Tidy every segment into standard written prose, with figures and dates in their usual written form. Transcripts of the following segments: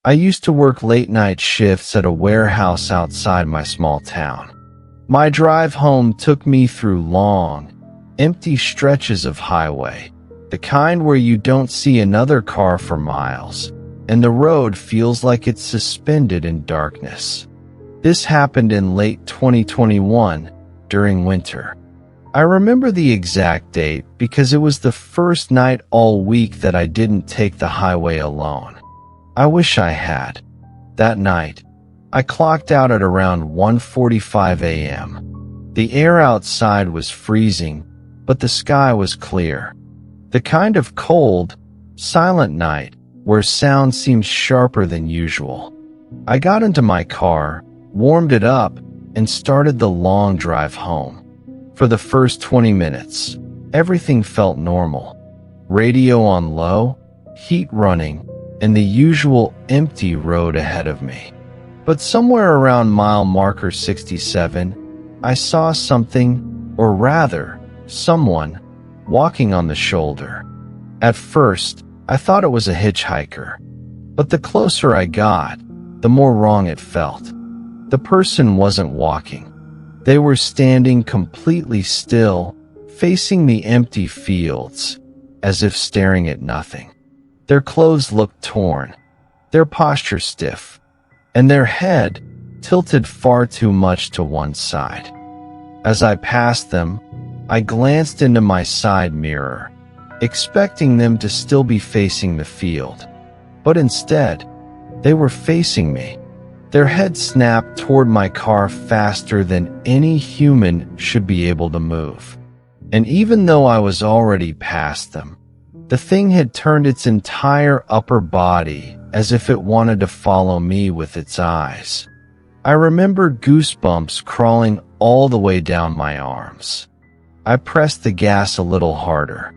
I used to work late-night shifts at a warehouse outside my small town. My drive home took me through long, empty stretches of highway, the kind where you don't see another car for miles, and the road feels like it's suspended in darkness. This happened in late 2021, during winter. I remember the exact date because it was the first night all week that I didn't take the highway alone. I wish I had. That night, I clocked out at around 1:45 a.m. The air outside was freezing, but the sky was clear. The kind of cold, silent night where sound seems sharper than usual. I got into my car, warmed it up, and started the long drive home. For the first 20 minutes, everything felt normal. Radio on low, heat running, and the usual empty road ahead of me. But somewhere around mile marker 67, I saw something, or rather, someone, walking on the shoulder. At first, I thought it was a hitchhiker, but the closer I got, the more wrong it felt. The person wasn't walking. They were standing completely still, facing the empty fields, as if staring at nothing. Their clothes looked torn, their posture stiff, and their head tilted far too much to one side. As I passed them, I glanced into my side mirror, expecting them to still be facing the field. But instead, they were facing me. Their heads snapped toward my car faster than any human should be able to move. And even though I was already past them, the thing had turned its entire upper body as if it wanted to follow me with its eyes. I remember goosebumps crawling all the way down my arms. I pressed the gas a little harder.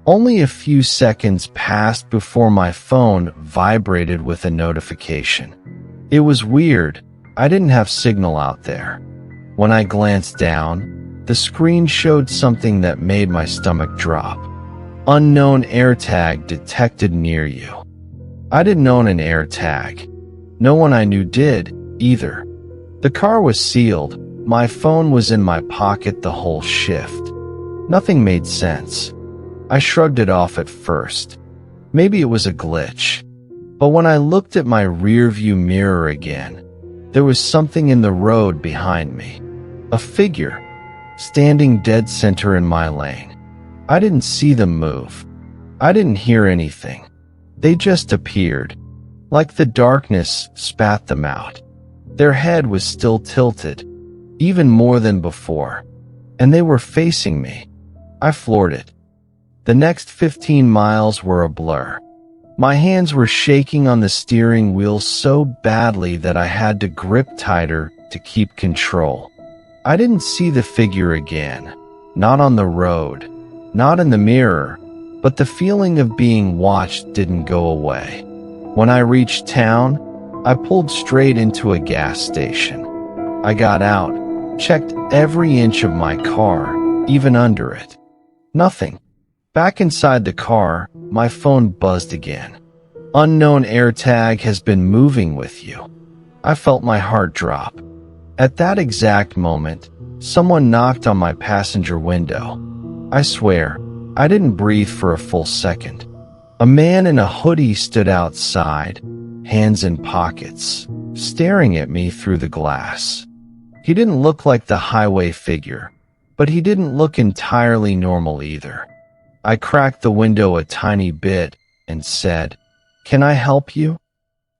Only a few seconds passed before my phone vibrated with a notification. It was weird. I didn't have signal out there. When I glanced down, the screen showed something that made my stomach drop. Unknown AirTag detected near you. I didn't own an AirTag. No one I knew did, either. The car was sealed. My phone was in my pocket the whole shift. Nothing made sense. I shrugged it off at first. Maybe it was a glitch. But when I looked at my rearview mirror again, there was something in the road behind me. A figure, standing dead center in my lane. I didn't see them move. I didn't hear anything. They just appeared, like the darkness spat them out. Their head was still tilted, even more than before, and they were facing me. I floored it. The next 15 miles were a blur. My hands were shaking on the steering wheel so badly that I had to grip tighter to keep control. I didn't see the figure again, not on the road, not in the mirror, but the feeling of being watched didn't go away. When I reached town, I pulled straight into a gas station. I got out, checked every inch of my car, even under it. Nothing. Back inside the car, my phone buzzed again. Unknown AirTag has been moving with you. I felt my heart drop. At that exact moment, someone knocked on my passenger window. I swear, I didn't breathe for a full second. A man in a hoodie stood outside, hands in pockets, staring at me through the glass. He didn't look like the highway figure, but he didn't look entirely normal either. I cracked the window a tiny bit and said, "Can I help you?"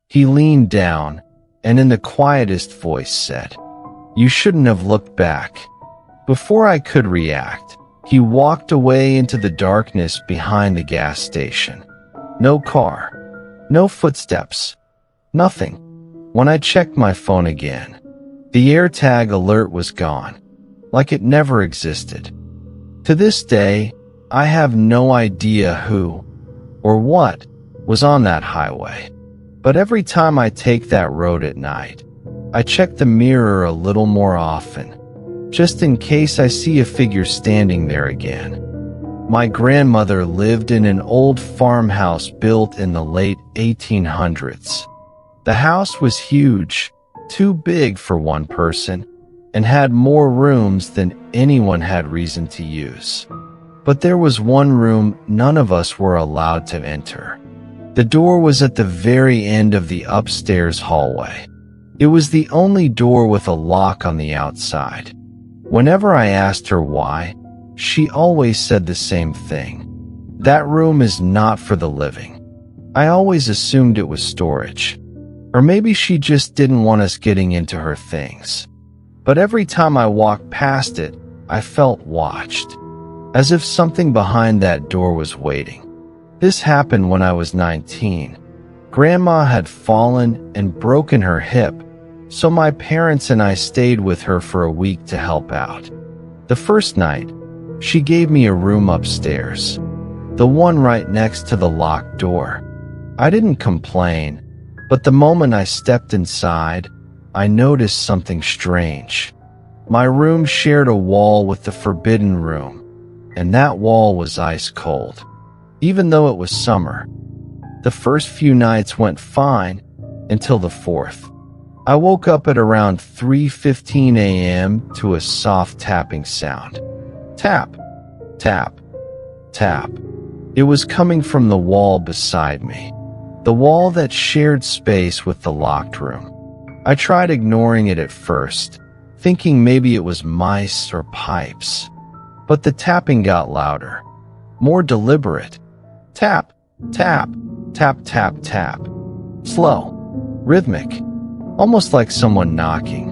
He leaned down and in the quietest voice said, "You shouldn't have looked back." Before I could react, he walked away into the darkness behind the gas station. No car, no footsteps, nothing. When I checked my phone again, the AirTag alert was gone, like it never existed. To this day, I have no idea who or what was on that highway. But every time I take that road at night, I check the mirror a little more often, just in case I see a figure standing there again. My grandmother lived in an old farmhouse built in the late 1800s. The house was huge, too big for one person, and had more rooms than anyone had reason to use. But there was one room none of us were allowed to enter. The door was at the very end of the upstairs hallway. It was the only door with a lock on the outside. Whenever I asked her why, she always said the same thing. That room is not for the living. I always assumed it was storage. Or maybe she just didn't want us getting into her things. But every time I walked past it, I felt watched, as if something behind that door was waiting. This happened when I was 19. Grandma had fallen and broken her hip, so my parents and I stayed with her for a week to help out. The first night, she gave me a room upstairs, the one right next to the locked door. I didn't complain, but the moment I stepped inside, I noticed something strange. My room shared a wall with the forbidden room, and that wall was ice cold, even though it was summer. The first few nights went fine until the fourth. I woke up at around 3:15 a.m. to a soft tapping sound. Tap, tap, tap. It was coming from the wall beside me, the wall that shared space with the locked room. I tried ignoring it at first, thinking maybe it was mice or pipes. But the tapping got louder, more deliberate. Tap, tap, tap, tap, tap. Slow, rhythmic, almost like someone knocking.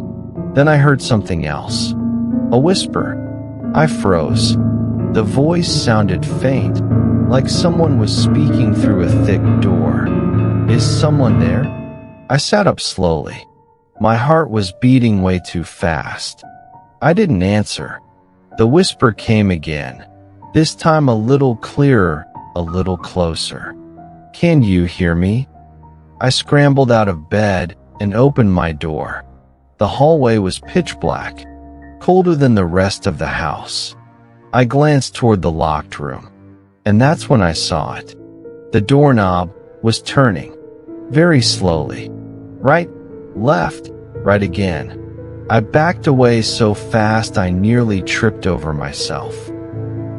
Then I heard something else. A whisper. I froze. The voice sounded faint, like someone was speaking through a thick door. Is someone there? I sat up slowly. My heart was beating way too fast. I didn't answer. The whisper came again, this time a little clearer, a little closer. Can you hear me? I scrambled out of bed and opened my door. The hallway was pitch black, colder than the rest of the house. I glanced toward the locked room, and that's when I saw it. The doorknob was turning, very slowly. Right, left, right again. I backed away so fast I nearly tripped over myself.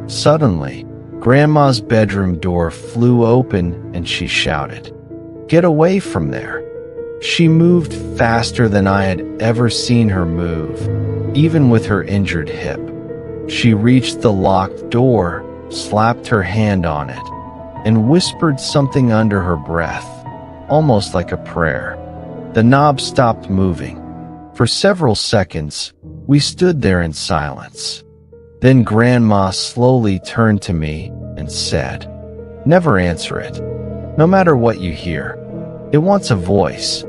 Suddenly, Grandma's bedroom door flew open and she shouted, "Get away from there!" She moved faster than I had ever seen her move, even with her injured hip. She reached the locked door, slapped her hand on it, and whispered something under her breath, almost like a prayer. The knob stopped moving. For several seconds, we stood there in silence. Then Grandma slowly turned to me and said, "Never answer it. No matter what you hear, it wants a voice.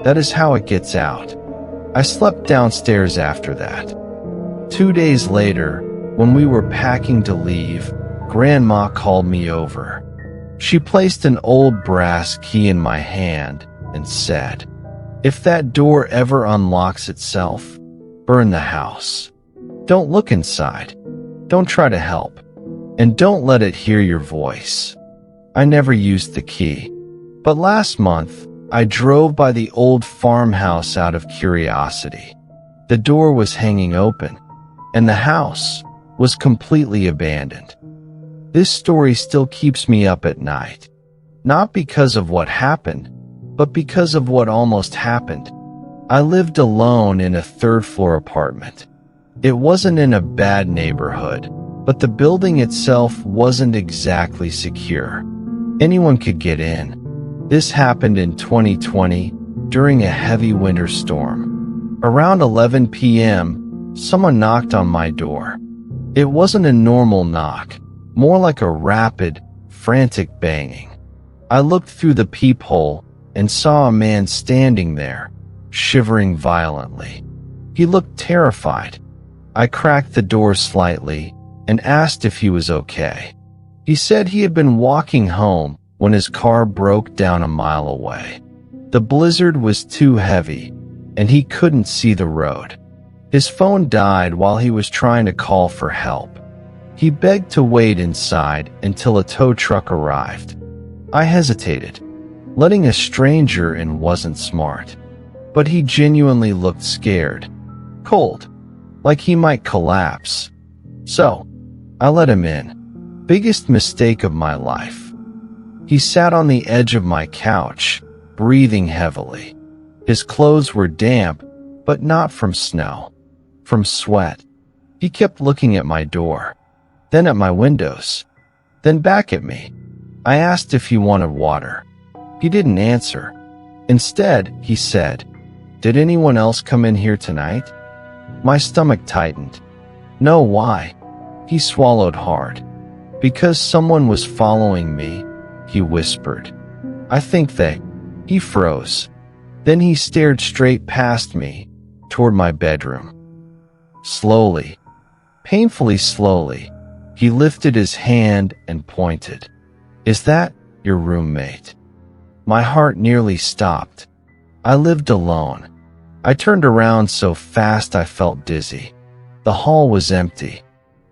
That is how it gets out." I slept downstairs after that. 2 days later, when we were packing to leave, Grandma called me over. She placed an old brass key in my hand and said, "If that door ever unlocks itself, burn the house. Don't look inside. Don't try to help. And don't let it hear your voice." I never used the key. But last month, I drove by the old farmhouse out of curiosity. The door was hanging open, and the house was completely abandoned. This story still keeps me up at night. Not because of what happened, but because of what almost happened. I lived alone in a third-floor apartment. It wasn't in a bad neighborhood, but the building itself wasn't exactly secure. Anyone could get in. This happened in 2020 during a heavy winter storm. Around 11 p.m., someone knocked on my door. It wasn't a normal knock, more like a rapid, frantic banging. I looked through the peephole and saw a man standing there, shivering violently. He looked terrified. I cracked the door slightly and asked if he was okay. He said he had been walking home when his car broke down a mile away. The blizzard was too heavy, and he couldn't see the road. His phone died while he was trying to call for help. He begged to wait inside until a tow truck arrived. I hesitated. Letting a stranger in wasn't smart. But he genuinely looked scared. Cold. Like he might collapse. So, I let him in. Biggest mistake of my life. He sat on the edge of my couch, breathing heavily. His clothes were damp, but not from snow. From sweat. He kept looking at my door, then at my windows, then back at me. I asked if he wanted water. He didn't answer. Instead, he said, "Did anyone else come in here tonight?" My stomach tightened. No, why? He swallowed hard. Because someone was following me, he whispered. I think they. He froze. Then he stared straight past me, toward my bedroom. Slowly, painfully slowly, he lifted his hand and pointed. Is that your roommate? My heart nearly stopped. I lived alone. I turned around so fast I felt dizzy. The hall was empty.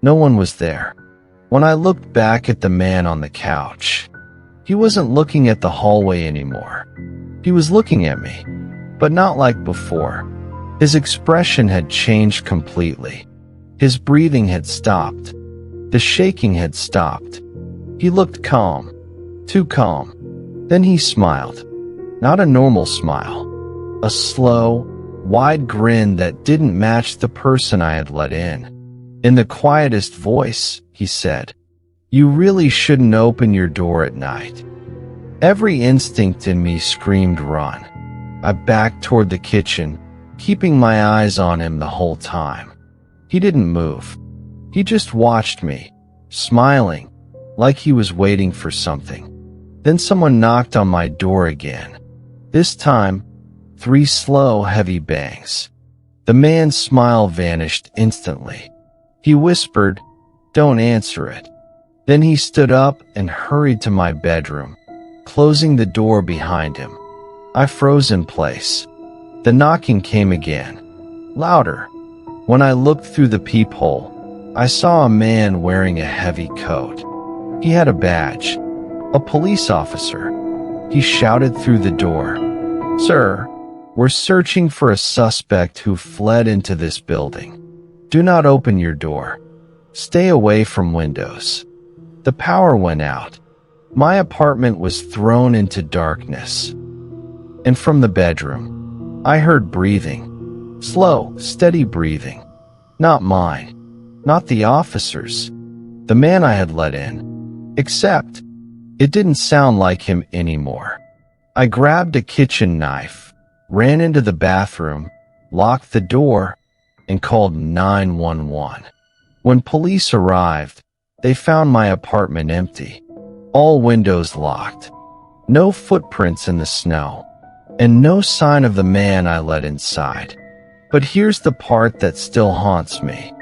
No one was there. When I looked back at the man on the couch, he wasn't looking at the hallway anymore. He was looking at me, but not like before. His expression had changed completely. His breathing had stopped. The shaking had stopped. He looked calm, too calm. Then he smiled. Not a normal smile. A slow, wide grin that didn't match the person I had let in. In the quietest voice, he said, "You really shouldn't open your door at night." Every instinct in me screamed run. I backed toward the kitchen, keeping my eyes on him the whole time. He didn't move. He just watched me, smiling, like he was waiting for something. Then someone knocked on my door again. This time, 3 slow, heavy bangs. The man's smile vanished instantly. He whispered, "Don't answer it." Then he stood up and hurried to my bedroom, closing the door behind him. I froze in place. The knocking came again, louder. When I looked through the peephole, I saw a man wearing a heavy coat. He had a badge, a police officer. He shouted through the door, "Sir, we're searching for a suspect who fled into this building. Do not open your door. Stay away from windows." The power went out. My apartment was thrown into darkness. And from the bedroom, I heard breathing. Slow, steady breathing. Not mine. Not the officer's. The man I had let in. Except, it didn't sound like him anymore. I grabbed a kitchen knife, ran into the bathroom, locked the door, and called 911. When police arrived, they found my apartment empty. All windows locked. No footprints in the snow. And no sign of the man I let inside. But here's the part that still haunts me.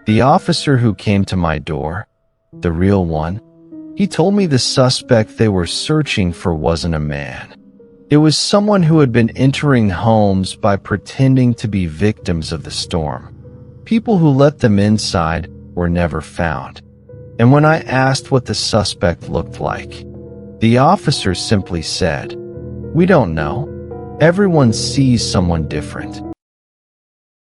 The officer who came to my door, the real one, he told me the suspect they were searching for wasn't a man. It was someone who had been entering homes by pretending to be victims of the storm. People who let them inside were never found. And when I asked what the suspect looked like, the officer simply said, "We don't know. Everyone sees someone different."